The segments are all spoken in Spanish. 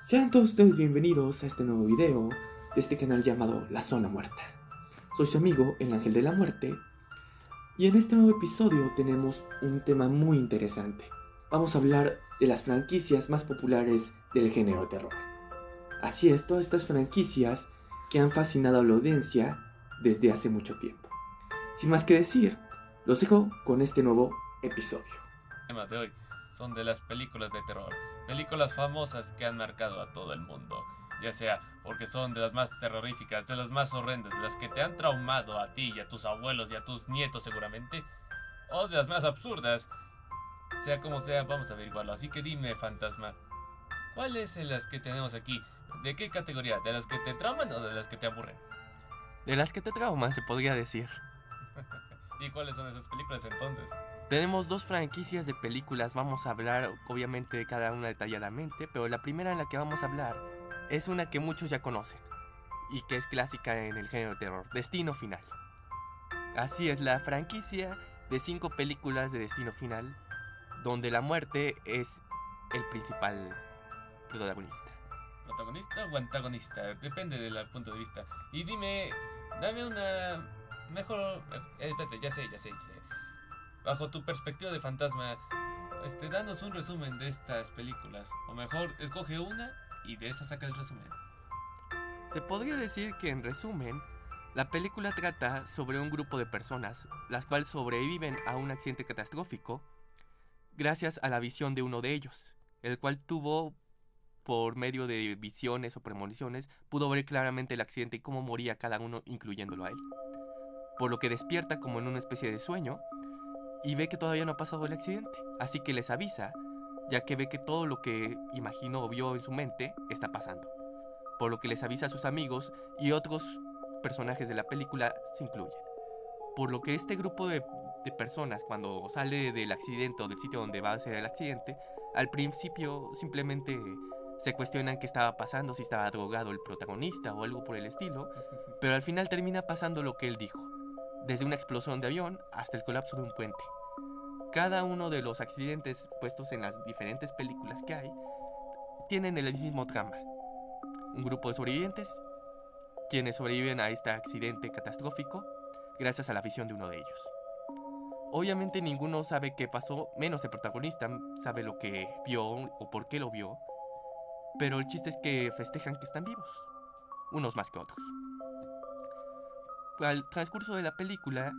Sean todos ustedes bienvenidos a este nuevo video de este canal llamado La Zona Muerta. Soy su amigo, el Ángel de la Muerte, y en este nuevo episodio tenemos un tema muy interesante. Vamos a hablar de las franquicias más populares del género de terror. Así es, todas estas franquicias que han fascinado a la audiencia desde hace mucho tiempo. Sin más que decir, los dejo con este nuevo episodio. El tema de hoy son de las películas de terror, películas famosas que han marcado a todo el mundo, ya sea porque son de las más terroríficas, de las más horrendas, de las que te han traumado a ti y a tus abuelos y a tus nietos seguramente, o de las más absurdas. Sea como sea, vamos a averiguarlo. Así que dime, fantasma, ¿cuáles son las que tenemos aquí? ¿De qué categoría? ¿De las que te trauman o de las que te aburren? De las que te trauman, se podría decir. ¿Y cuáles son esas películas entonces? Tenemos dos franquicias de películas, vamos a hablar obviamente de cada una detalladamente, pero la primera en la que vamos a hablar es una que muchos ya conocen y que es clásica en el género de terror, Destino Final. Así es, la franquicia de 5 películas de Destino Final, donde la muerte es el principal protagonista. ¿Protagonista o antagonista? Depende del punto de vista. Y dime, dame una mejor... espérate, ya sé. Bajo tu perspectiva de fantasma, danos un resumen de estas películas. O mejor, escoge una y de esa saca el resumen. Se podría decir que en resumen, la película trata sobre un grupo de personas, las cuales sobreviven a un accidente catastrófico gracias a la visión de uno de ellos, el cual tuvo, por medio de visiones o premoniciones, pudo ver claramente el accidente y cómo moría cada uno, incluyéndolo a él. Por lo que despierta como en una especie de sueño y ve que todavía no ha pasado el accidente, así que les avisa, ya que ve que todo lo que imaginó o vio en su mente está pasando. Por lo que les avisa a sus amigos y otros personajes de la película se incluyen. Por lo que este grupo de personas, cuando sale del accidente o del sitio donde va a ser el accidente, al principio simplemente se cuestionan qué estaba pasando, si estaba drogado el protagonista o algo por el estilo, pero al final termina pasando lo que él dijo, desde una explosión de avión hasta el colapso de un puente. Cada uno de los accidentes puestos en las diferentes películas que hay tienen el mismo trama. Un grupo de sobrevivientes, quienes sobreviven a este accidente catastrófico gracias a la visión de uno de ellos. Obviamente ninguno sabe qué pasó, menos el protagonista sabe lo que vio o por qué lo vio, pero el chiste es que festejan que están vivos, unos más que otros. Al transcurso de la película,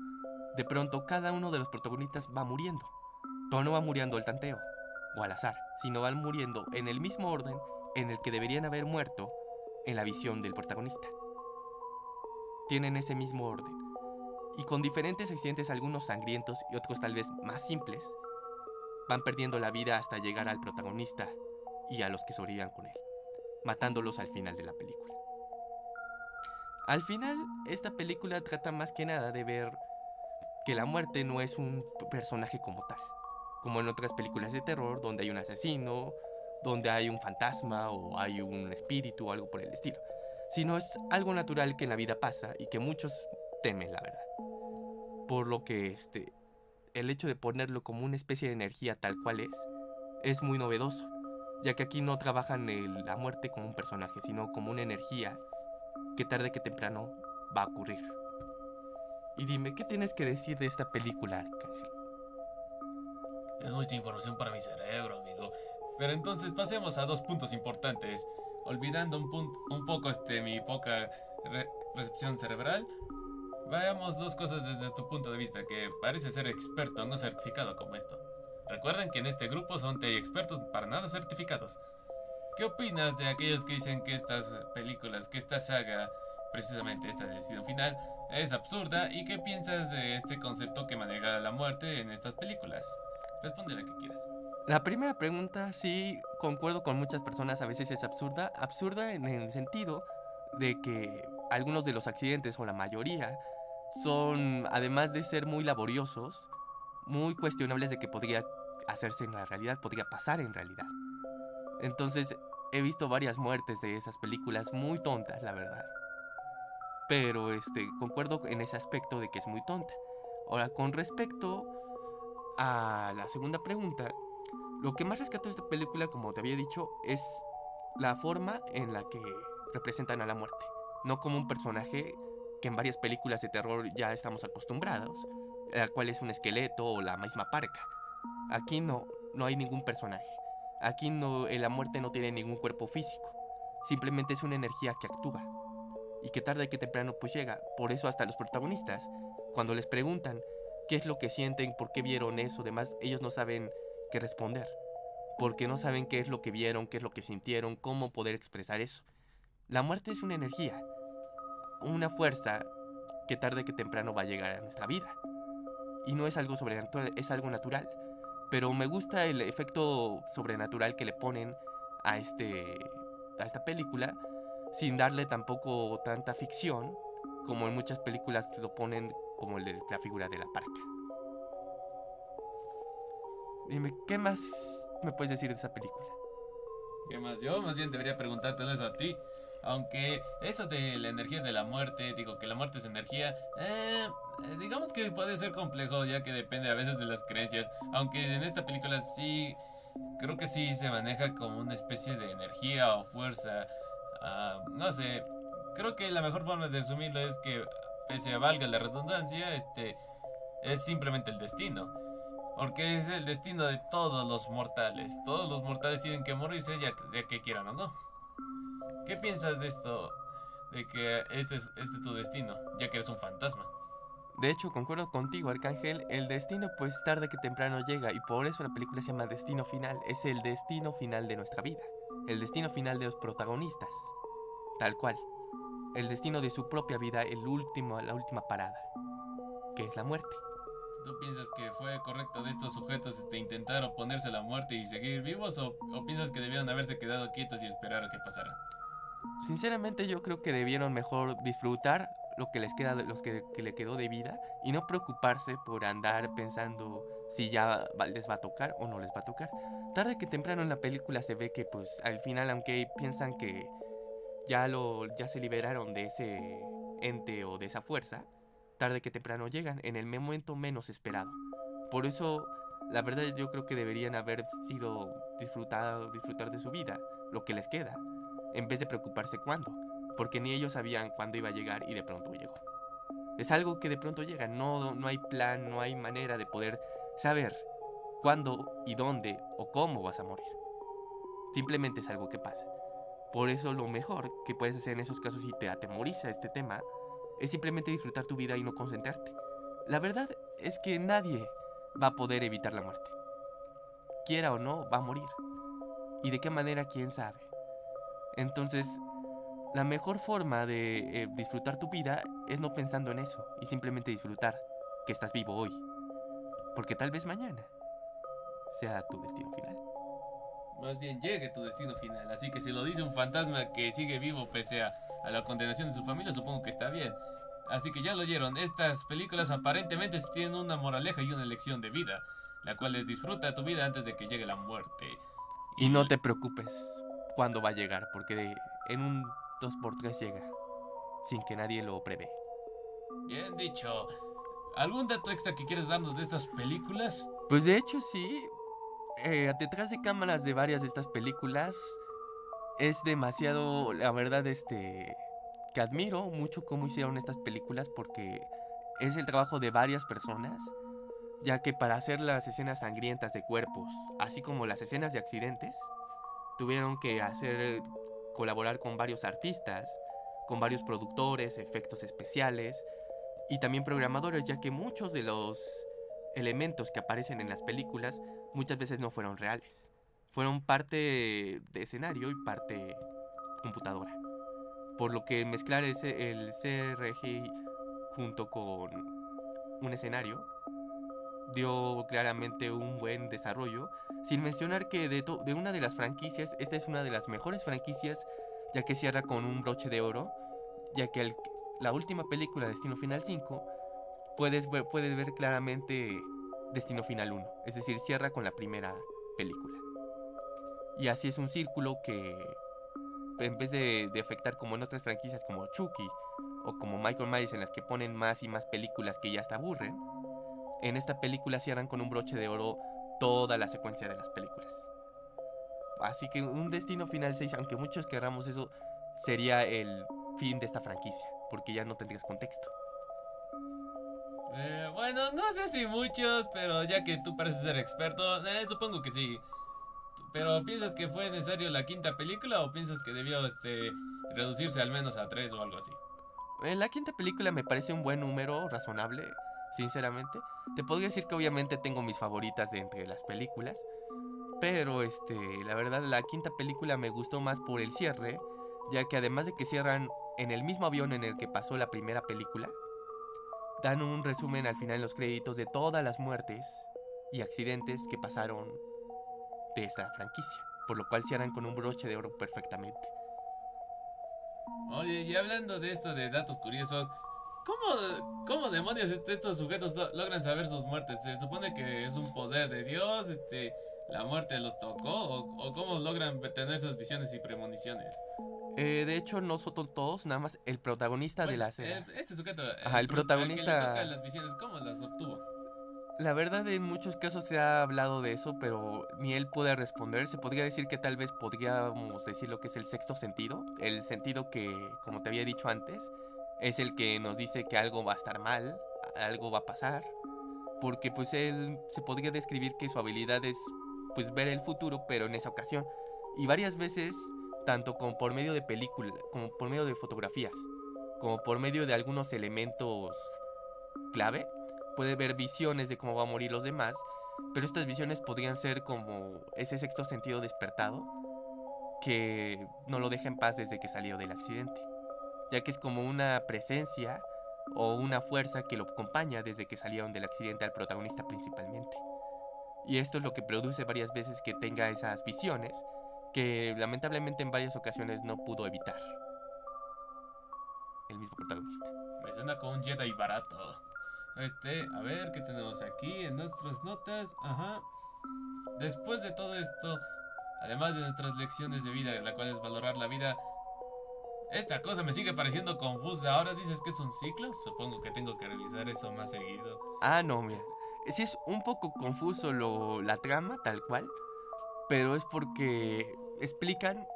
de pronto cada uno de los protagonistas va muriendo, pero no va muriendo al tanteo o al azar, sino van muriendo en el mismo orden en el que deberían haber muerto en la visión del protagonista. Tienen ese mismo orden, y con diferentes accidentes, algunos sangrientos y otros tal vez más simples, van perdiendo la vida hasta llegar al protagonista y a los que sobrevivan con él, matándolos al final de la película. Al final, esta película trata más que nada de ver que la muerte no es un personaje como tal, como en otras películas de terror donde hay un asesino, donde hay un fantasma o hay un espíritu o algo por el estilo, sino es algo natural que en la vida pasa y que muchos temen, la verdad. Por lo que el hecho de ponerlo como una especie de energía tal cual es muy novedoso, ya que aquí no trabajan la muerte como un personaje, sino como una energía que tarde que temprano va a ocurrir. Y dime, ¿qué tienes que decir de esta película, Arcángel? Es mucha información para mi cerebro, amigo. Pero entonces pasemos a dos puntos importantes. Olvidando un poco mi poca recepción cerebral, veamos dos cosas desde tu punto de vista, que parece ser experto, no certificado como esto. Recuerden que en este grupo son expertos para nada certificados. ¿Qué opinas de aquellos que dicen que estas películas, que esta saga, precisamente esta de Destino Final, es absurda? ¿Y qué piensas de este concepto que maneja la muerte en estas películas? Responde la que quieras. La primera pregunta, sí, concuerdo con muchas personas, a veces es absurda en el sentido de que algunos de los accidentes, o la mayoría, son, además de ser muy laboriosos, muy cuestionables de que podría hacerse en la realidad, podría pasar en realidad. Entonces, he visto varias muertes de esas películas muy tontas, la verdad. Pero concuerdo en ese aspecto de que es muy tonta. Ahora, con respecto a la segunda pregunta, lo que más rescato de esta película, como te había dicho, es la forma en la que representan a la muerte, no como un personaje que en varias películas de terror ya estamos acostumbrados, la cual es un esqueleto o la misma parca. Aquí no hay ningún personaje. Aquí la muerte no tiene ningún cuerpo físico. Simplemente es una energía que actúa y que tarde que temprano pues llega. Por eso hasta los protagonistas, cuando les preguntan qué es lo que sienten, por qué vieron eso, demás, ellos no saben qué responder, porque no saben qué es lo que vieron, qué es lo que sintieron, cómo poder expresar eso. La muerte es una energía, una fuerza que tarde que temprano va a llegar a nuestra vida. Y no es algo sobrenatural, es algo natural. Pero me gusta el efecto sobrenatural que le ponen a esta película, sin darle tampoco tanta ficción, como en muchas películas lo ponen como la figura de la parca. Dime, ¿qué más me puedes decir de esa película? ¿Qué más? Yo más bien debería preguntártelo eso a ti. Aunque eso de la energía de la muerte, digo que la muerte es energía, digamos que puede ser complejo ya que depende a veces de las creencias. Aunque en esta película sí, creo que sí se maneja como una especie de energía o fuerza. No sé, creo que la mejor forma de resumirlo es que, pese a valga la redundancia, es simplemente el destino. Porque es el destino de todos los mortales. Todos los mortales tienen que morirse ya que quieran o no. ¿Qué piensas de esto? De que este es tu destino, ya que eres un fantasma. De hecho, concuerdo contigo, Arcángel, el destino pues tarde que temprano llega y por eso la película se llama Destino Final. Es el destino final de nuestra vida, el destino final de los protagonistas, tal cual. El destino de su propia vida, la última parada, que es la muerte. ¿Tú piensas que fue correcto de estos sujetos intentar oponerse a la muerte y seguir vivos o piensas que debieron haberse quedado quietos y esperar a que pasara? Sinceramente yo creo que debieron mejor disfrutar lo que les queda, que le quedó de vida y no preocuparse por andar pensando si ya les va a tocar o no les va a tocar. Tarde que temprano en la película se ve que pues al final, aunque piensan que ya se liberaron de ese ente o de esa fuerza, tarde que temprano llegan en el momento menos esperado. Por eso, la verdad yo creo que deberían haber sido disfrutar de su vida, lo que les queda, en vez de preocuparse cuándo, porque ni ellos sabían cuándo iba a llegar y de pronto llegó. Es algo que de pronto llega, no hay plan, no hay manera de poder saber cuándo y dónde o cómo vas a morir. Simplemente es algo que pasa. Por eso lo mejor que puedes hacer en esos casos si te atemoriza este tema es simplemente disfrutar tu vida y no concentrarte. La verdad es que nadie va a poder evitar la muerte. Quiera o no, va a morir. ¿Y de qué manera? ¿Quién sabe? Entonces, la mejor forma de disfrutar tu vida es no pensando en eso y simplemente disfrutar que estás vivo hoy. Porque tal vez mañana sea tu destino final. Más bien llegue tu destino final. Así que si lo dice un fantasma que sigue vivo pese a la condenación de su familia, supongo que está bien. Así que ya lo oyeron, estas películas aparentemente tienen una moraleja y una lección de vida, la cual es disfruta tu vida antes de que llegue la muerte. Y no te preocupes cuándo va a llegar, porque en un 2x3 llega, sin que nadie lo prevé. Bien dicho. ¿Algún dato extra que quieres darnos de estas películas? Pues de hecho sí, detrás de cámaras de varias de estas películas es demasiado, la verdad, que admiro mucho cómo hicieron estas películas porque es el trabajo de varias personas, ya que para hacer las escenas sangrientas de cuerpos, así como las escenas de accidentes, tuvieron que colaborar con varios artistas, con varios productores, efectos especiales y también programadores, ya que muchos de los elementos que aparecen en las películas muchas veces no fueron reales. Fueron parte de escenario y parte computadora. Por lo que mezclar el CRG junto con un escenario dio claramente un buen desarrollo, sin mencionar que de una de las franquicias, esta es una de las mejores franquicias, ya que cierra con un broche de oro, ya que la última película, Destino Final 5, puedes ver claramente Destino Final 1, es decir, cierra con la primera película. Y así es un círculo que, en vez de afectar como en otras franquicias como Chucky o como Michael Myers, en las que ponen más y más películas que ya hasta aburren, en esta película cierran con un broche de oro toda la secuencia de las películas. Así que un Destino Final 6, aunque muchos querramos eso, sería el fin de esta franquicia, porque ya no tendrías contexto. Bueno, no sé si muchos, pero ya que tú pareces ser experto, supongo que sí. Pero ¿piensas que fue necesario la quinta película o piensas que debió reducirse al menos a 3 o algo así? La quinta película me parece un buen número, razonable, sinceramente. Te podría decir que obviamente tengo mis favoritas de entre las películas, pero la verdad la quinta película me gustó más por el cierre, ya que además de que cierran en el mismo avión en el que pasó la primera película, dan un resumen al final en los créditos de todas las muertes y accidentes que pasaron de esta franquicia, por lo cual cierran con un broche de oro perfectamente. Oye, y hablando de esto de datos curiosos, ¿cómo demonios estos sujetos logran saber sus muertes? ¿Se supone que es un poder de Dios? ¿La muerte los tocó? ¿O cómo logran tener esas visiones y premoniciones? De hecho, no son todos, nada más el protagonista de la serie. Este sujeto, Ajá, el protagonista. al que le tocan las visiones, ¿cómo las obtuvo? La verdad, en muchos casos se ha hablado de eso, pero ni él puede responder. Se podría decir que tal vez podríamos decir lo que es el sexto sentido. El sentido que, como te había dicho antes, es el que nos dice que algo va a estar mal, algo va a pasar. Porque pues él se podría describir que su habilidad es pues ver el futuro, pero en esa ocasión. Y varias veces, tanto como por medio de película, como por medio de fotografías, como por medio de algunos elementos clave, puede ver visiones de cómo va a morir los demás, pero estas visiones podrían ser como ese sexto sentido despertado que no lo deja en paz desde que salió del accidente, ya que es como una presencia o una fuerza que lo acompaña desde que salieron del accidente al protagonista principalmente. Y esto es lo que produce varias veces que tenga esas visiones que lamentablemente en varias ocasiones no pudo evitar el mismo protagonista. Me suena como un Jedi barato. A ver, ¿qué tenemos aquí en nuestras notas? Ajá. Después de todo esto, además de nuestras lecciones de vida, la cual es valorar la vida, esta cosa me sigue pareciendo confusa. Ahora dices que es un ciclo. Supongo que tengo que revisar eso más seguido. No, mira. Sí es un poco confuso la trama, tal cual. Pero es porque explican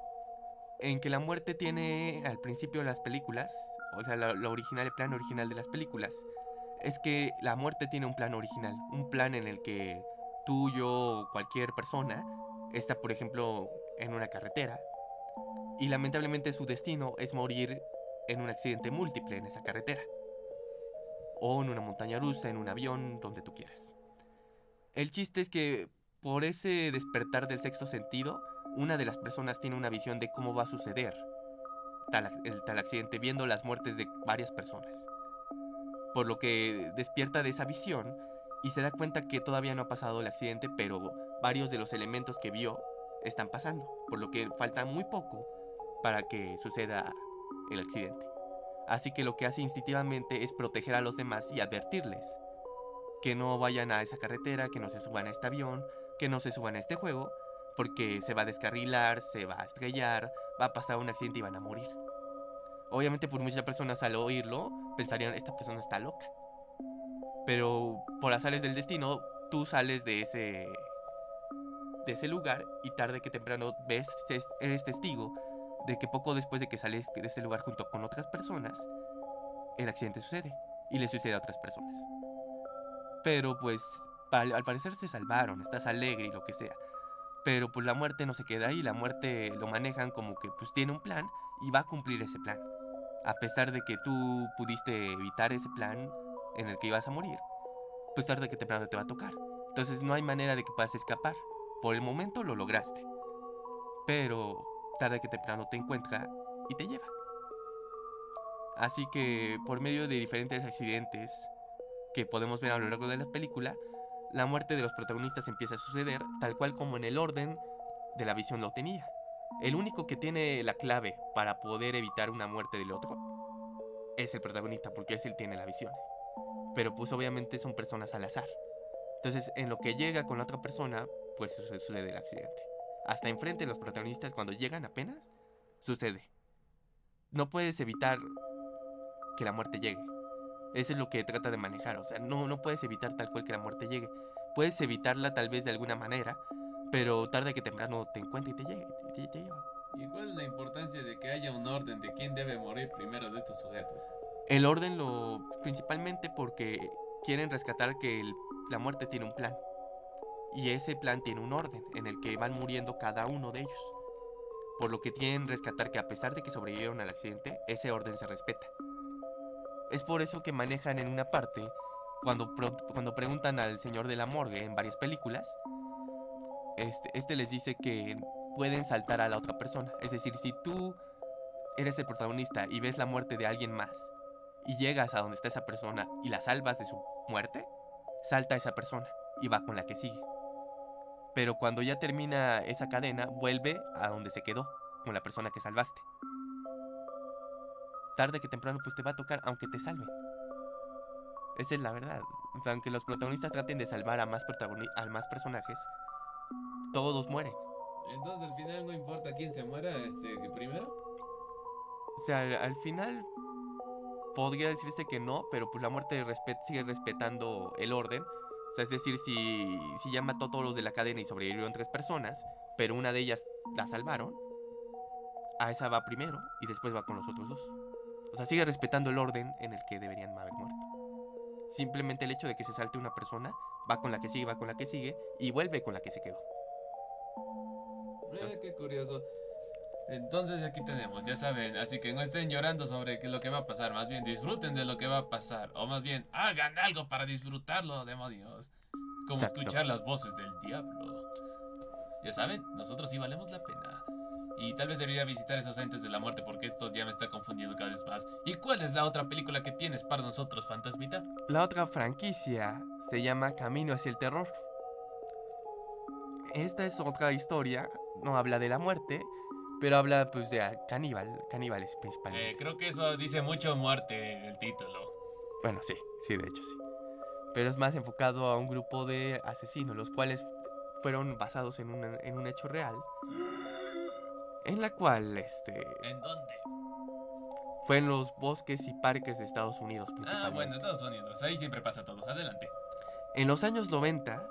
en que la muerte tiene al principio de las películas, o sea, lo original, el plan original de las películas, es que la muerte tiene un plan original, un plan en el que tú, yo o cualquier persona está, por ejemplo, en una carretera y lamentablemente su destino es morir en un accidente múltiple en esa carretera o en una montaña rusa, en un avión, donde tú quieras. El chiste es que por ese despertar del sexto sentido, una de las personas tiene una visión de cómo va a suceder tal accidente, viendo las muertes de varias personas. Por lo que despierta de esa visión y se da cuenta que todavía no ha pasado el accidente, pero varios de los elementos que vio están pasando, por lo que falta muy poco para que suceda el accidente. Así que lo que hace instintivamente es proteger a los demás y advertirles que no vayan a esa carretera, que no se suban a este avión, que no se suban a este juego, porque se va a descarrilar, se va a estrellar, va a pasar un accidente y van a morir. Obviamente por muchas personas al oírlo pensarían, esta persona está loca. Pero por azares del destino, tú sales de ese lugar y tarde que temprano eres testigo de que poco después de que sales de ese lugar junto con otras personas, el accidente sucede y le sucede a otras personas. Pero pues al parecer se salvaron, estás alegre y lo que sea. Pero pues la muerte no se queda ahí, la muerte lo manejan como que pues tiene un plan y va a cumplir ese plan. A pesar de que tú pudiste evitar ese plan en el que ibas a morir, pues tarde que temprano te va a tocar. Entonces no hay manera de que puedas escapar. Por el momento lo lograste, pero tarde que temprano te encuentra y te lleva. Así que por medio de diferentes accidentes que podemos ver a lo largo de la película, la muerte de los protagonistas empieza a suceder tal cual como en el orden de la visión lo tenía. El único que tiene la clave para poder evitar una muerte del otro es el protagonista, porque es él tiene la visión. Pero pues obviamente son personas al azar. Entonces en lo que llega con la otra persona, pues sucede el accidente. Hasta enfrente de los protagonistas, cuando llegan apenas, sucede. No puedes evitar que la muerte llegue. Eso es lo que trata de manejar. O sea, no puedes evitar tal cual que la muerte llegue. Puedes evitarla tal vez de alguna manera, pero tarde que temprano te encuentra y te llega. Te lleva. ¿Y cuál es la importancia de que haya un orden de quién debe morir primero de estos sujetos? El orden principalmente porque quieren rescatar que la muerte tiene un plan. Y ese plan tiene un orden en el que van muriendo cada uno de ellos. Por lo que quieren rescatar que a pesar de que sobrevivieron al accidente, ese orden se respeta. Es por eso que manejan en una parte, cuando preguntan al señor de la morgue en varias películas, este les dice que pueden saltar a la otra persona. Es decir, si tú eres el protagonista y ves la muerte de alguien más y llegas a donde está esa persona y la salvas de su muerte, salta a esa persona y va con la que sigue. Pero cuando ya termina esa cadena, vuelve a donde se quedó, con la persona que salvaste. Tarde que temprano pues te va a tocar aunque te salven. Esa es la verdad. O sea, aunque los protagonistas traten de salvar a más personajes, todos mueren. Entonces al final no importa quién se muera, que primero. O sea, al final podría decirse que no, pero pues la muerte sigue respetando el orden. O sea, es decir, si ya mató a todos los de la cadena y sobrevivieron 3 personas, pero una de ellas la salvaron, a esa va primero y después va con los otros 2. O sea, sigue respetando el orden en el que deberían haber muerto. Simplemente el hecho de que se salte una persona, va con la que sigue y vuelve con la que se quedó. Qué curioso. Entonces aquí tenemos, ya saben, así que no estén llorando sobre lo que va a pasar, más bien disfruten de lo que va a pasar, o más bien hagan algo para disfrutarlo, demonios, como Exacto. escuchar las voces del diablo. Ya saben, nosotros sí valemos la pena. Y tal vez debería visitar esos entes de la muerte porque esto ya me está confundiendo cada vez más. ¿Y cuál es la otra película que tienes para nosotros, Fantasmita? La otra franquicia se llama Camino hacia el terror. Esta es otra historia, no habla de la muerte, pero habla pues de caníbales principalmente. Creo que eso dice mucho muerte el título. Bueno, sí, de hecho sí. Pero es más enfocado a un grupo de asesinos, los cuales fueron basados en un hecho real, en la cual ¿En dónde? fue en los bosques y parques de Estados Unidos principalmente. Ah, bueno, Estados Unidos, ahí siempre pasa todo. Adelante. En los años 90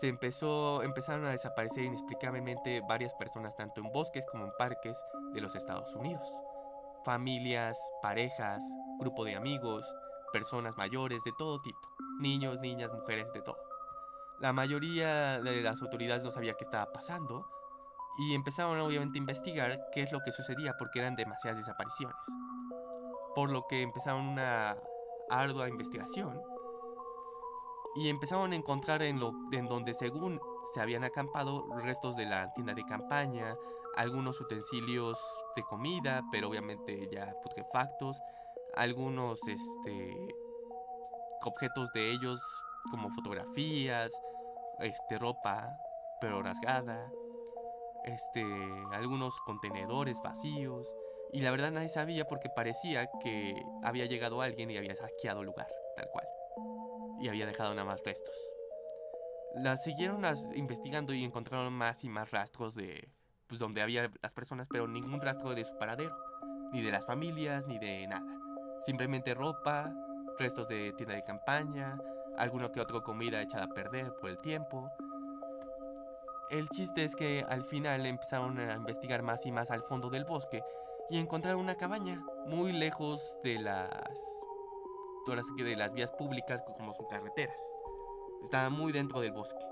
empezaron a desaparecer inexplicablemente varias personas tanto en bosques como en parques de los Estados Unidos. Familias, parejas, grupo de amigos, personas mayores de todo tipo, niños, niñas, mujeres, de todo. La mayoría de las autoridades no sabía qué estaba pasando y empezaron obviamente a investigar qué es lo que sucedía porque eran demasiadas desapariciones. Por lo que empezaron una ardua investigación y empezaron a encontrar en donde según se habían acampado restos de la tienda de campaña, algunos utensilios de comida, pero obviamente ya putrefactos, algunos objetos de ellos como fotografías, ropa pero rasgada, algunos contenedores vacíos, y la verdad nadie sabía porque parecía que había llegado alguien y había saqueado el lugar, tal cual, y había dejado nada más restos. Las siguieron investigando y encontraron más y más rastros de pues donde había las personas, pero ningún rastro de su paradero, ni de las familias, ni de nada. Simplemente ropa, restos de tienda de campaña, alguna que otra comida echada a perder por el tiempo. El chiste es que al final empezaron a investigar más y más al fondo del bosque y encontraron una cabaña muy lejos de las vías públicas como son carreteras. Estaba muy dentro del bosque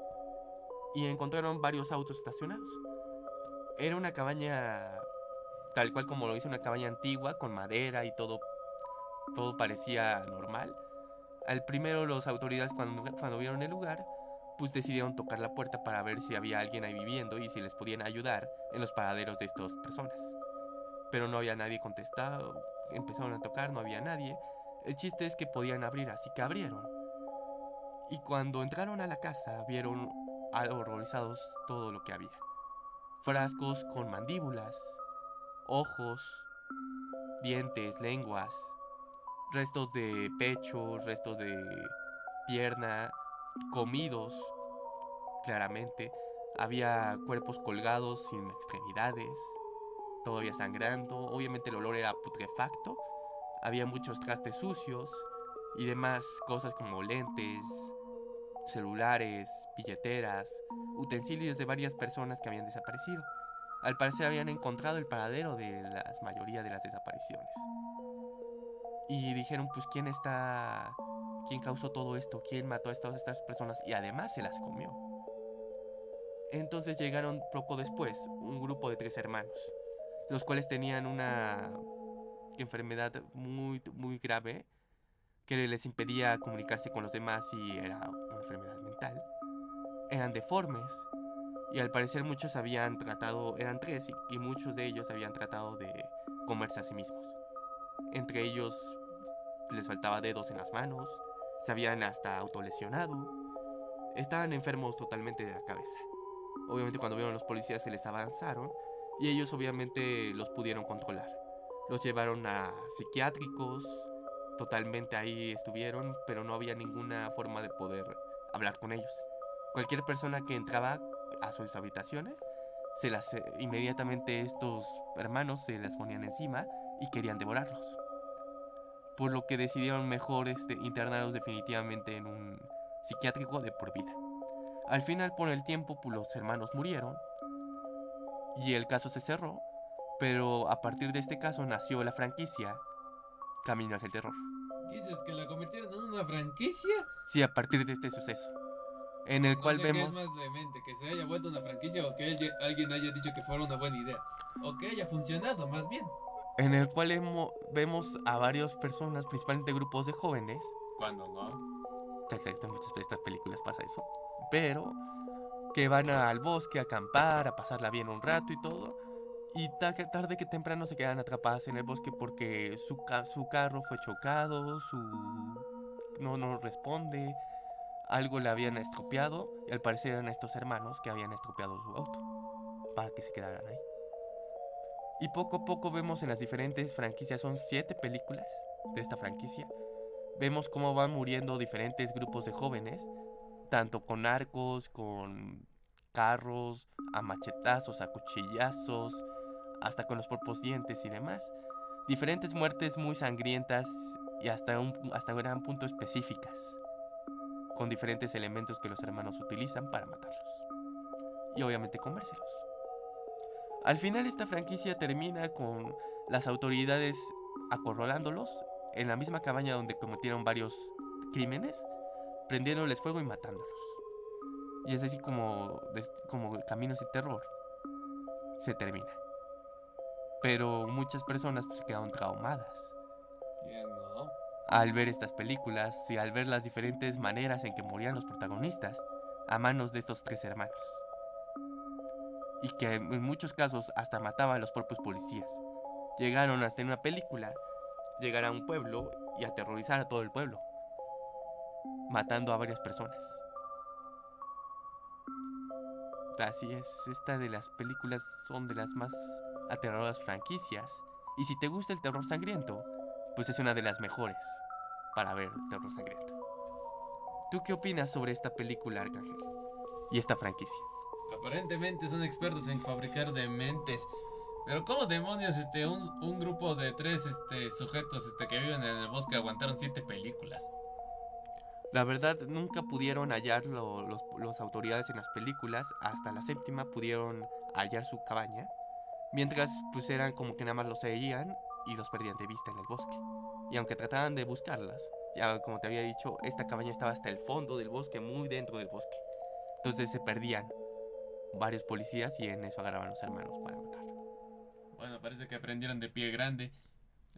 y encontraron varios autos estacionados. Era una cabaña tal cual como lo dice, una cabaña antigua con madera y todo parecía normal. Al primero las autoridades cuando vieron el lugar, pues decidieron tocar la puerta para ver si había alguien ahí viviendo y si les podían ayudar en los paraderos de estas personas. Pero no había nadie contestado, empezaron a tocar, no había nadie. El chiste es que podían abrir, así que abrieron. Y cuando entraron a la casa, vieron horrorizados todo lo que había. Frascos con mandíbulas, ojos, dientes, lenguas, restos de pecho, restos de pierna, comidos, claramente. Había cuerpos colgados sin extremidades, todavía sangrando. Obviamente el olor era putrefacto. Había muchos trastes sucios y demás cosas como lentes, celulares, billeteras, utensilios de varias personas que habían desaparecido. Al parecer habían encontrado el paradero de la mayoría de las desapariciones. Y dijeron, pues, ¿quién causó todo esto? ¿Quién mató a todas estas personas? Y además se las comió. Entonces llegaron poco después un grupo de 3 hermanos, los cuales tenían una enfermedad muy, muy grave que les impedía comunicarse con los demás y era una enfermedad mental. Eran deformes y al parecer muchos habían tratado, eran 3 y muchos de ellos habían tratado de comerse a sí mismos. Entre ellos les faltaba dedos en las manos, se habían hasta autolesionado, estaban enfermos totalmente de la cabeza. Obviamente cuando vieron los policías se les avanzaron y ellos obviamente los pudieron controlar. Los llevaron a psiquiátricos, totalmente ahí estuvieron, pero no había ninguna forma de poder hablar con ellos. Cualquier persona que entraba a sus habitaciones, inmediatamente estos hermanos se las ponían encima y querían devorarlos. Por lo que decidieron mejor internarlos definitivamente en un psiquiátrico de por vida. Al final, por el tiempo, pues, los hermanos murieron y el caso se cerró, pero a partir de este caso nació la franquicia Camino hacia el Terror. ¿Dices que la convirtieron en una franquicia? Sí, a partir de este suceso, en el cual vemos... ¿Qué es más demente? ¿Que se haya vuelto una franquicia o que alguien haya dicho que fuera una buena idea? O que haya funcionado, más bien. En el cual vemos a varias personas, principalmente grupos de jóvenes. ¿Cuándo no? Exacto, en muchas de estas películas pasa eso. Pero que van al bosque a acampar, a pasarla bien un rato y todo. Y tarde que temprano se quedan atrapadas en el bosque porque su carro fue chocado, no responde, algo le habían estropeado y al parecer eran estos hermanos que habían estropeado su auto para que se quedaran ahí. Y poco a poco vemos en las diferentes franquicias, son 7 películas de esta franquicia, vemos cómo van muriendo diferentes grupos de jóvenes, tanto con arcos, con carros, a machetazos, a cuchillazos, hasta con los propios dientes y demás. Diferentes muertes muy sangrientas y hasta un gran punto específicas, con diferentes elementos que los hermanos utilizan para matarlos. Y obviamente comérselos. Al final esta franquicia termina con las autoridades acorralándolos en la misma cabaña donde cometieron varios crímenes, prendiéndoles fuego y matándolos. Y es así como Caminos y Terror se termina. Pero muchas personas pues, se quedaron traumadas. ¿Quién no? Al ver estas películas y al ver las diferentes maneras en que morían los protagonistas a manos de estos 3 hermanos. Y que en muchos casos hasta mataba a los propios policías. Llegaron hasta en una película, llegar a un pueblo y aterrorizar a todo el pueblo, matando a varias personas. Así es, esta de las películas son de las más aterradoras franquicias. Y si te gusta el terror sangriento, pues es una de las mejores para ver terror sangriento. ¿Tú qué opinas sobre esta película, Arcángel? Y esta franquicia. Aparentemente son expertos en fabricar dementes. Pero ¿cómo demonios un grupo de 3 sujetos que viven en el bosque aguantaron 7 películas? La verdad, nunca pudieron hallar las autoridades en las películas. Hasta la 7ª pudieron hallar su cabaña. Mientras, pues eran como que nada más los seguían y los perdían de vista en el bosque. Y aunque trataban de buscarlas, ya como te había dicho, esta cabaña estaba hasta el fondo del bosque, muy dentro del bosque. Entonces se perdían varios policías y en eso agarraban los hermanos para matarlo. Bueno, parece que aprendieron de pie grande.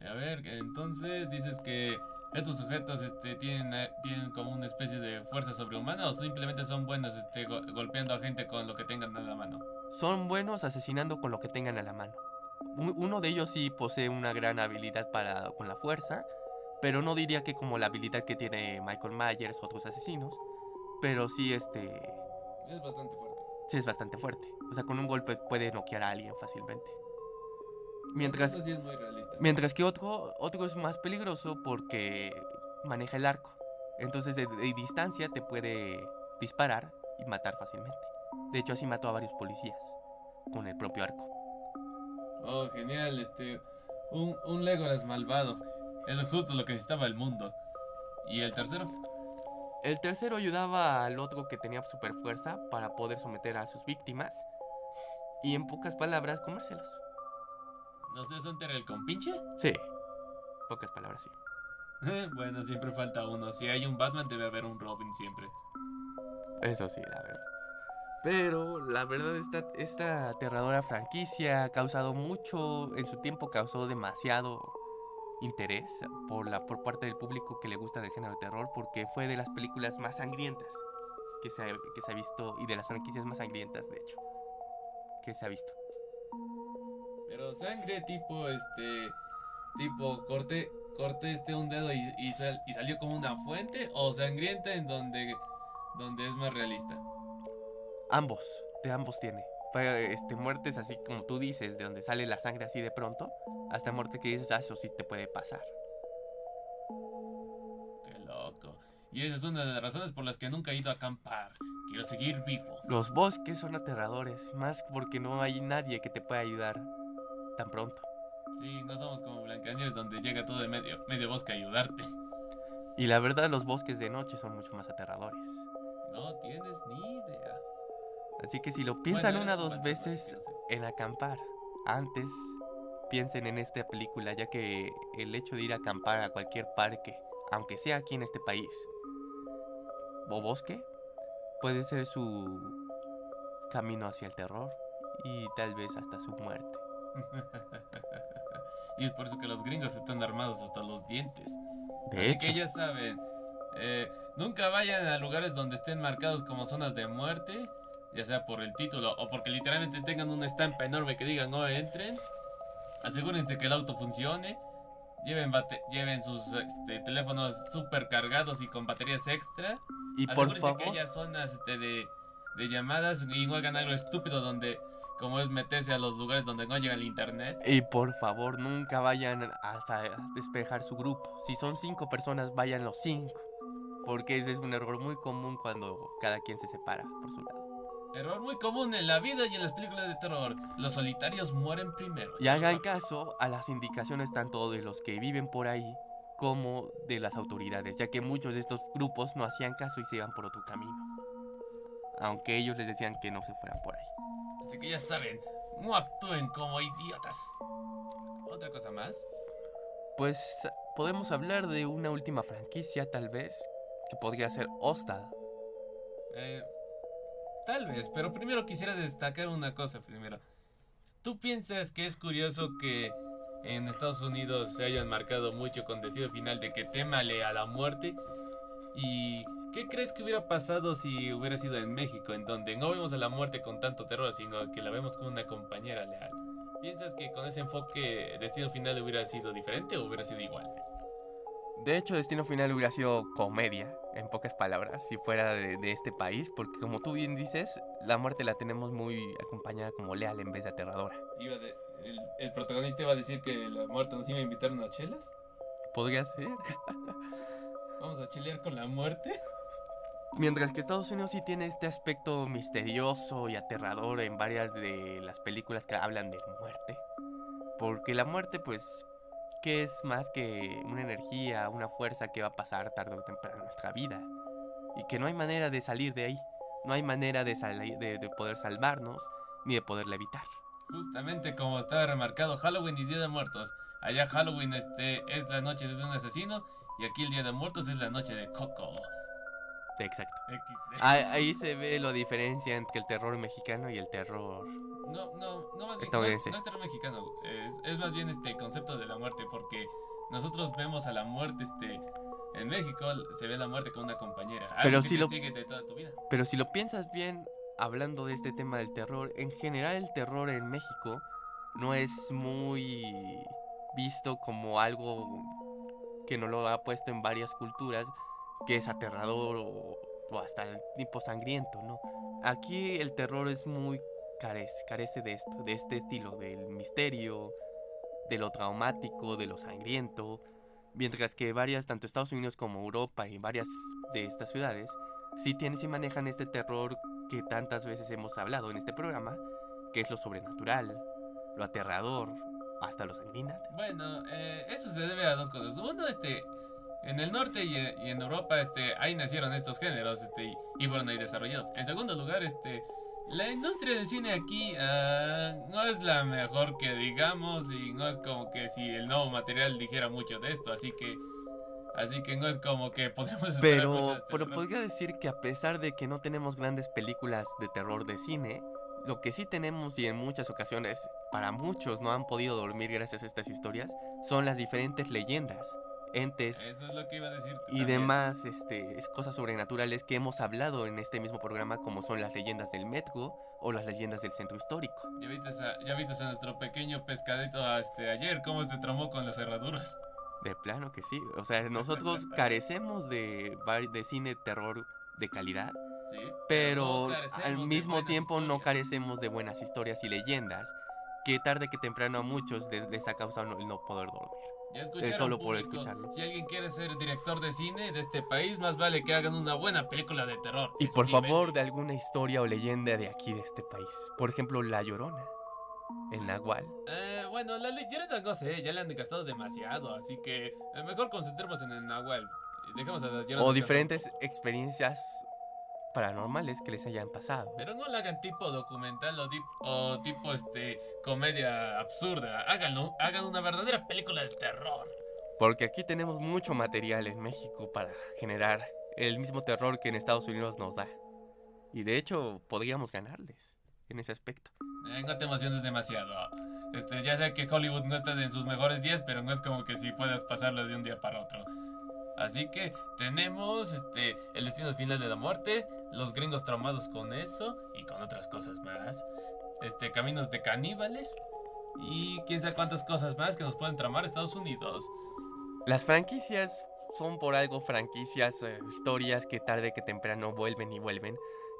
A ver, entonces dices que estos sujetos tienen como una especie de fuerza sobrehumana o simplemente son buenos golpeando a gente con lo que tengan a la mano. Son buenos asesinando con lo que tengan a la mano. Uno de ellos sí posee una gran habilidad con la fuerza, pero no diría que como la habilidad que tiene Michael Myers o otros asesinos, pero sí Es bastante fuerte. Sí es bastante fuerte. O sea, con un golpe puede noquear a alguien fácilmente. Mientras, eso sí es muy realista. Mientras que otro es más peligroso porque maneja el arco. Entonces de distancia te puede disparar y matar fácilmente. De hecho así mató a varios policías con el propio arco. Oh, genial, un Legolas malvado. Es justo lo que necesitaba el mundo. ¿Y el tercero? El tercero ayudaba al otro que tenía super fuerza para poder someter a sus víctimas y en pocas palabras comérselos. ¿No sé, son el compinche? Sí, pocas palabras sí. Bueno, siempre falta uno. Si hay un Batman, debe haber un Robin siempre. Eso sí, la verdad. Pero la verdad esta aterradora franquicia ha causado mucho, en su tiempo causó demasiado interés por parte del público que le gusta del género de terror, porque fue de las películas más sangrientas que se ha visto, y de las franquicias más sangrientas, de hecho, que se ha visto. Pero sangre tipo corte un dedo y salió como una fuente, o sangrienta en donde es más realista. Ambos, de ambos tiene. Muertes así como tú dices, de donde sale la sangre así de pronto, hasta muerte que dices, eso sí te puede pasar. Qué loco. Y esa es una de las razones por las que nunca he ido a acampar. Quiero seguir vivo. Los bosques son aterradores, más porque no hay nadie que te pueda ayudar tan pronto. Sí, no somos como Blancanieves, donde llega todo el medio bosque a ayudarte. Y la verdad, los bosques de noche son mucho más aterradores. No tienes ni idea. Así que si lo piensan Bueno, una o eres dos un veces fantasma, así que en acampar, antes piensen en esta película, ya que el hecho de ir a acampar a cualquier parque, aunque sea aquí en este país, o bosque, puede ser su camino hacia el terror y tal vez hasta su muerte. Y es por eso que los gringos están armados hasta los dientes. De Así hecho, que ya saben, nunca vayan a lugares donde estén marcados como zonas de muerte, ya sea por el título o porque literalmente tengan una estampa enorme que digan no entren. Asegúrense que el auto funcione. Lleven sus teléfonos super cargados y con baterías extra. y por Asegúrense favor, que haya zonas de llamadas y no hagan algo estúpido donde, como es meterse a los lugares donde no llega el internet. y por favor, nunca vayan hasta despejar su grupo. Si son 5 personas, vayan los 5. Porque ese es un error muy común cuando cada quien se separa por su lado. Error muy común en la vida y en las películas de terror. Los solitarios mueren primero. Y hagan caso a las indicaciones tanto de los que viven por ahí como de las autoridades, ya que muchos de estos grupos no hacían caso y se iban por otro camino. Aunque ellos les decían que no se fueran por ahí. Así que ya saben, no actúen como idiotas. ¿Otra cosa más? Pues podemos hablar de una última franquicia tal vez, que podría ser Hostal. Tal vez, pero primero quisiera destacar una cosa primero. ¿Tú piensas que es curioso que en Estados Unidos se hayan marcado mucho con Destino Final de que témale a la muerte? ¿Y qué crees que hubiera pasado si hubiera sido en México, en donde no vemos a la muerte con tanto terror, sino que la vemos como una compañera leal? ¿Piensas que con ese enfoque Destino Final hubiera sido diferente o hubiera sido igual? De hecho, Destino Final hubiera sido comedia, en pocas palabras, si fuera de este país, porque como tú bien dices, la muerte la tenemos muy acompañada como leal en vez de aterradora. El protagonista iba a decir que la muerte nos iba a invitar unas chelas. Podría ser. Vamos a chelear con la muerte. Mientras que Estados Unidos sí tiene este aspecto misterioso y aterrador en varias de las películas que hablan de muerte. Porque la muerte, pues, ¿qué es más que una energía, una fuerza que va a pasar tarde o temprano en nuestra vida? Y que no hay manera de salir de ahí. No hay manera de poder salvarnos ni de poderla evitar. Justamente como está remarcado Halloween y Día de Muertos. Allá Halloween es la noche de un asesino y aquí el Día de Muertos es la noche de Coco. Exacto. XD. Ahí se ve la diferencia entre el terror mexicano y el terror No más bien, estadounidense. no es terror mexicano, es más bien este concepto de la muerte, porque nosotros vemos a la muerte en México se ve la muerte como una compañera, Pero algo que si te lo- sigue de toda tu vida. Pero si lo piensas bien, hablando de este tema del terror, en general el terror en México no es muy visto como algo que no lo ha puesto en varias culturas, que es aterrador o hasta el tipo sangriento, ¿no? Aquí el terror es muy carece de esto, de este estilo, del misterio, de lo traumático, de lo sangriento, mientras que varias, tanto Estados Unidos como Europa y varias de estas ciudades, sí manejan este terror que tantas veces hemos hablado en este programa, que es lo sobrenatural, lo aterrador, hasta lo sanguinante. Bueno, eso se debe a dos cosas. Uno, en el norte y en Europa, ahí nacieron estos géneros, y fueron ahí desarrollados. En segundo lugar, la industria del cine aquí no es la mejor que digamos, y no es como que si el nuevo material dijera mucho de esto, así que no es como que podemos esperar mucho de Pero, este pero terror. podría decir que a pesar de que no tenemos grandes películas de terror de cine, lo que sí tenemos y en muchas ocasiones para muchos no han podido dormir gracias a estas historias son las diferentes leyendas, entes Eso es lo que iba a decir y también. demás cosas sobrenaturales que hemos hablado en este mismo programa, como son las leyendas del metro o las leyendas del centro histórico. Ya viste a nuestro pequeño pescadito ayer cómo se tramó con las cerraduras. De plano que sí. O sea, nosotros carecemos de cine terror de calidad, Sí, pero no carecemos al de mismo buenas tiempo no historias. carecemos de buenas historias y leyendas que tarde que temprano a muchos les ha causado el no poder dormir. Ya escucharon, solo por público. escucharlo. Si alguien quiere ser director de cine de este país, más vale que hagan una buena película de terror. Y Eso por sí favor, vende. de alguna historia o leyenda de aquí, de este país. Por ejemplo, La Llorona, el Nahual. Bueno, la Llorona no sé, ya le han gastado demasiado, así que mejor concentremos en el Nahual. Dejemos a la Llorona O descansar un diferentes poco. experiencias paranormales que les hayan pasado. Pero no la hagan tipo documental o tipo comedia absurda. Hagan una verdadera película de terror. Porque aquí tenemos mucho material en México para generar el mismo terror que en Estados Unidos nos da. Y de hecho, podríamos ganarles en ese aspecto. No te emociones demasiado. Ya sé que Hollywood no está en sus mejores días, pero no es como que si puedas pasarlo de un día para otro. Así que tenemos el destino final de la muerte, los gringos traumados con eso y con otras cosas más. Caminos de caníbales y quién sabe cuántas cosas más que nos pueden tramar Estados Unidos. Las franquicias son por algo franquicias, historias que tarde que temprano vuelven y vuelven.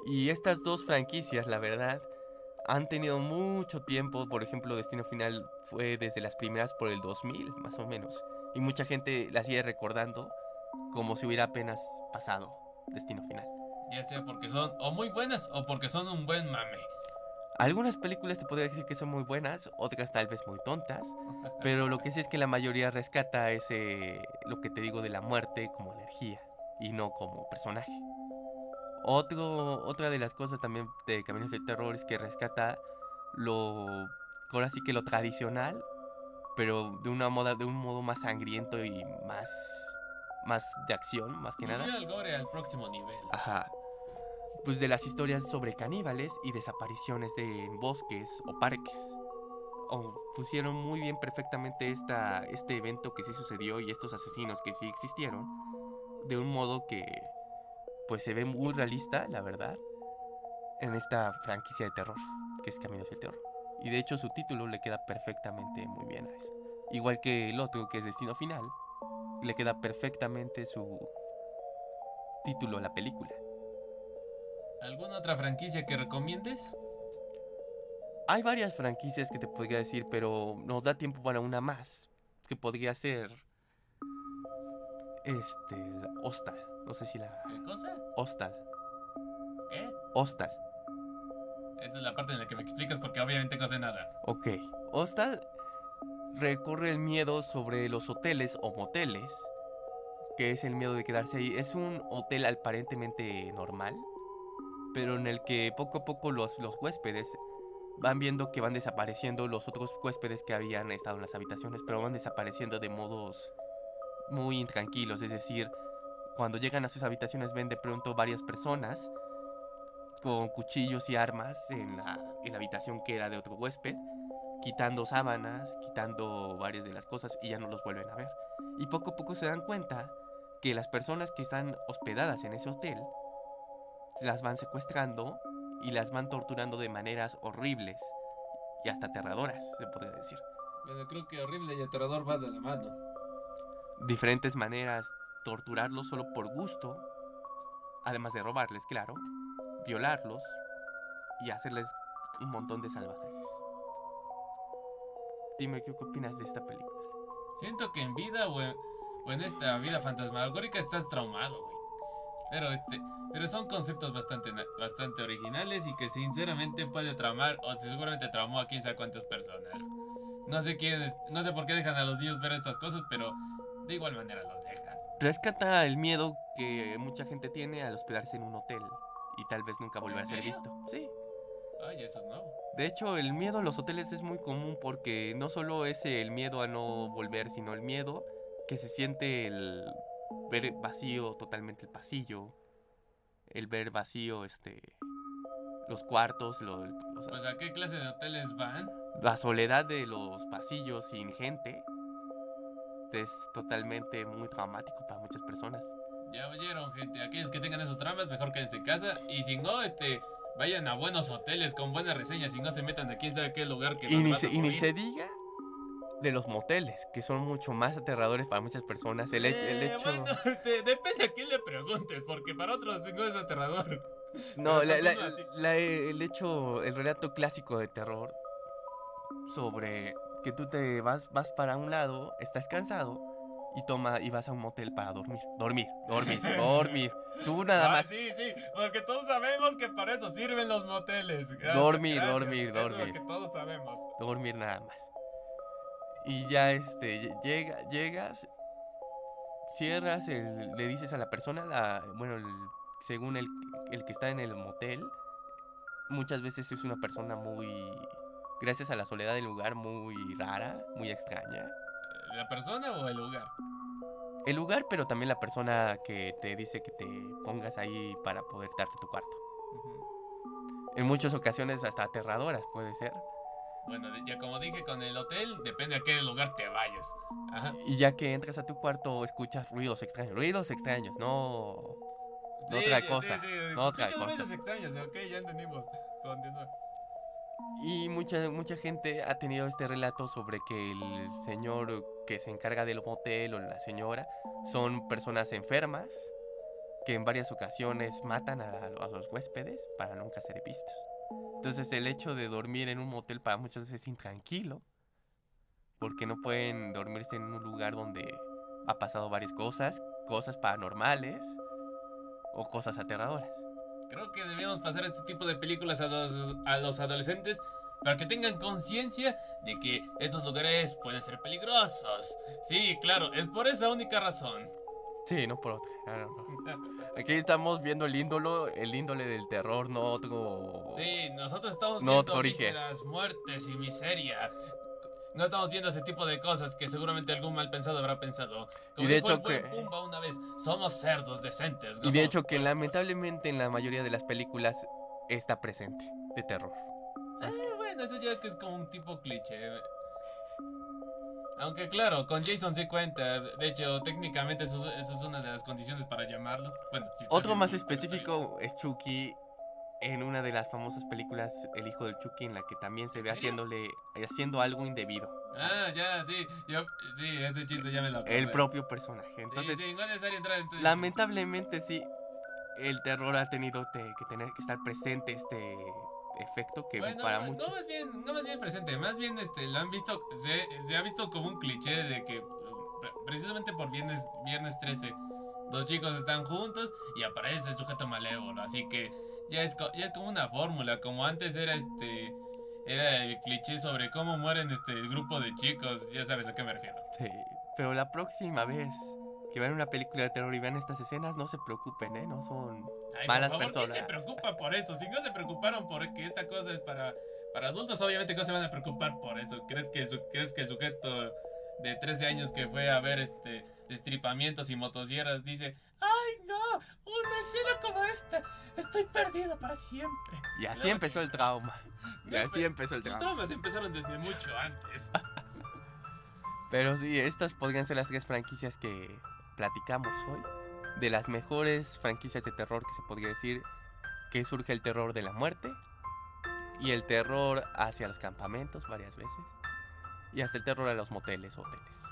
Y estas dos franquicias, la verdad, han tenido mucho tiempo. Por ejemplo, Destino Final fue desde las primeras por el 2000, más o menos. Y mucha gente la sigue recordando como si hubiera apenas pasado Destino Final. Ya sea porque son o muy buenas o porque son un buen mame. Algunas películas te podría decir que son muy buenas, otras tal vez muy tontas, pero lo que sí es que la mayoría rescata lo que te digo de la muerte como energía y no como personaje. Otra de las cosas también de Caminos del Terror es que rescata ahora sí que lo tradicional, pero de un modo más sangriento y más de acción, más que nada. Subió al gore al próximo nivel. Ajá. Pues de las historias sobre caníbales y desapariciones en bosques o parques. Pusieron muy bien perfectamente este evento que sí sucedió y estos asesinos que sí existieron de un modo que pues se ve muy realista, la verdad, en esta franquicia de terror que es Caminos del Terror. Y de hecho su título le queda perfectamente muy bien a eso. Igual que el otro que es Destino Final, le queda perfectamente su título a la película. ¿Alguna otra franquicia que recomiendes? Hay varias franquicias que te podría decir, pero nos da tiempo para una más, que podría ser Hostal. No sé si la ¿Qué cosa? Hostal. ¿Qué? Hostal. Esta es la parte en la que me explicas porque obviamente no sé nada. Ok. Hostal recorre el miedo sobre los hoteles o moteles, que es el miedo de quedarse ahí. Es un hotel aparentemente normal, pero en el que poco a poco los huéspedes van viendo que van desapareciendo los otros huéspedes que habían estado en las habitaciones, pero van desapareciendo de modos muy intranquilos. Es decir, cuando llegan a sus habitaciones ven de pronto varias personas con cuchillos y armas en la habitación que era de otro huésped, quitando sábanas, quitando varias de las cosas y ya no los vuelven a ver. Y poco a poco se dan cuenta que las personas que están hospedadas en ese hotel las van secuestrando y las van torturando de maneras horribles y hasta aterradoras, se podría decir. Bueno, creo que horrible y aterrador va de la mano. Diferentes maneras, torturarlos solo por gusto, además de robarles, claro, violarlos y hacerles un montón de salvajeces. Dime, ¿qué opinas de esta película? Siento que en vida o en esta vida fantasmagórica estás traumado, güey. Pero son conceptos bastante originales y que sinceramente puede traumar o seguramente traumó a quién sabe cuántas personas. No sé por qué dejan a los niños ver estas cosas, pero de igual manera los dejan. rescata el miedo que mucha gente tiene al hospedarse en un hotel y tal vez nunca volver a ser serio? visto. Sí. Ay, eso es nuevo. De hecho, el miedo a los hoteles es muy común porque no solo es el miedo a no volver, sino el miedo que se siente el ver vacío totalmente el pasillo, el ver vacío los cuartos, o sea, Pues, ¿a qué clase de hoteles van? la soledad de los pasillos sin gente es totalmente muy traumático para muchas personas. Ya oyeron, gente. Aquellos que tengan esos traumas, mejor quédense en casa. Y si no, vayan a buenos hoteles con buenas reseñas y no se metan a quién sabe qué lugar que Y los ni, van a se, y ni morir. se diga de los moteles, que son mucho más aterradores para muchas personas. El hecho... Bueno, depende a quién le preguntes, porque para otros no es aterrador. No, Pero continúa, sí. el relato clásico de terror sobre que tú te vas para un lado, estás cansado y vas a un motel para dormir. Dormir. Tú nada más. Sí, porque todos sabemos que para eso sirven los moteles. Gracias, Dormir. Eso es lo que todos sabemos. Dormir nada más. Y ya llegas, cierras, le dices a la persona, según el que está en el motel, muchas veces es una persona muy, gracias a la soledad del lugar, muy rara, muy extraña. ¿La persona o el lugar? El lugar, pero también la persona que te dice que te pongas ahí para poder darte tu cuarto. Ujú. En muchas ocasiones hasta aterradoras puede ser. Bueno, ya como dije con el hotel, depende a qué lugar te vayas. Ajá. Y ya que entras a tu cuarto escuchas ruidos extraños, no Sí, otra cosa, sí. no otra Escuchas cosa. ruidos extraños, ok, ya entendimos. Continúa. Y mucha gente ha tenido este relato sobre que el señor que se encarga del motel o la señora son personas enfermas que en varias ocasiones matan a los huéspedes para nunca ser vistos. Entonces el hecho de dormir en un motel para muchos es intranquilo porque no pueden dormirse en un lugar donde ha pasado varias cosas paranormales o cosas aterradoras. Creo que debemos pasar este tipo de películas a los adolescentes para que tengan conciencia de que estos lugares pueden ser peligrosos. Sí, claro, es por esa única razón. Sí, no por otra. No. Aquí estamos viendo el índole del terror, no otro. Sí, nosotros estamos No, viendo origen. vísceras, muertes y miseria. No estamos viendo ese tipo de cosas que seguramente algún mal pensado habrá pensado. Como Y de dijo el hecho buen que- Pumba una vez, somos cerdos decentes. no Y de somos hecho que puercos. lamentablemente en la mayoría de las películas está presente de terror. Bueno, eso ya que es como un tipo cliché. Aunque claro, con Jason sí cuenta. De hecho, técnicamente eso es una de las condiciones para llamarlo. Bueno, si está Otro bien, más pero está bien. específico es Chucky en una de las famosas películas El hijo del Chucky en la que también se ve ¿En serio? haciendo algo indebido. Ah, ya, sí. Sí, ese chiste ya me lo acordé. El propio personaje. Entonces, Sí, no es necesario entrar en detalles. lamentablemente sí, el terror ha tenido que tener que estar presente este efecto que Bueno, para muchos... no más bien presente, más bien lo han visto, se ha visto como un cliché de que precisamente por viernes 13 dos chicos están juntos y aparece el sujeto malévolo, así que ya es como una fórmula, como antes era era el cliché sobre cómo mueren el grupo de chicos, ya sabes a qué me refiero. Sí, pero la próxima vez que vean una película de terror y vean estas escenas, no se preocupen, no son Ay, malas por favor, personas. ¿quién se preocupa por eso? Si no se preocuparon por que esta cosa es para adultos, obviamente no se van a preocupar por eso. ¿Crees que el sujeto de 13 años que fue a ver destripamientos y motosierras dice, ay no, una escena como esta, estoy perdido para siempre? Y así Claro empezó que- el trauma. Y No, así pero empezó el sus trauma. traumas empezaron desde mucho antes. Pero sí, estas podrían ser las 3 franquicias que platicamos hoy. De las mejores franquicias de terror que se podría decir que surge el terror de la muerte y el terror hacia los campamentos varias veces y hasta el terror a los moteles o hoteles.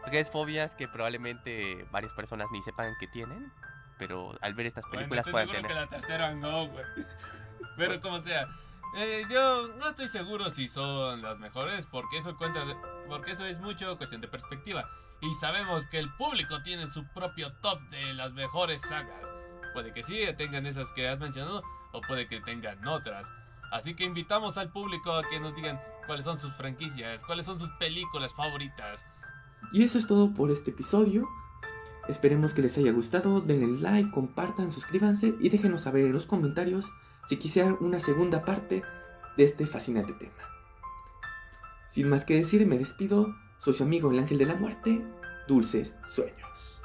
3 fobias que probablemente varias personas ni sepan que tienen, pero al ver estas películas Bueno, pueden estoy seguro tener. que la tercera no, güey. Pero como sea, yo no estoy seguro si son las mejores, porque eso es mucho cuestión de perspectiva. Y sabemos que el público tiene su propio top de las mejores sagas. Puede que sí tengan esas que has mencionado, o puede que tengan otras. Así que invitamos al público a que nos digan cuáles son sus franquicias, cuáles son sus películas favoritas. Y eso es todo por este episodio. Esperemos que les haya gustado, denle like, compartan, suscríbanse y déjenos saber en los comentarios si quisieran una segunda parte de este fascinante tema. Sin más que decir, me despido. Soy su amigo el Ángel de la Muerte. Dulces sueños.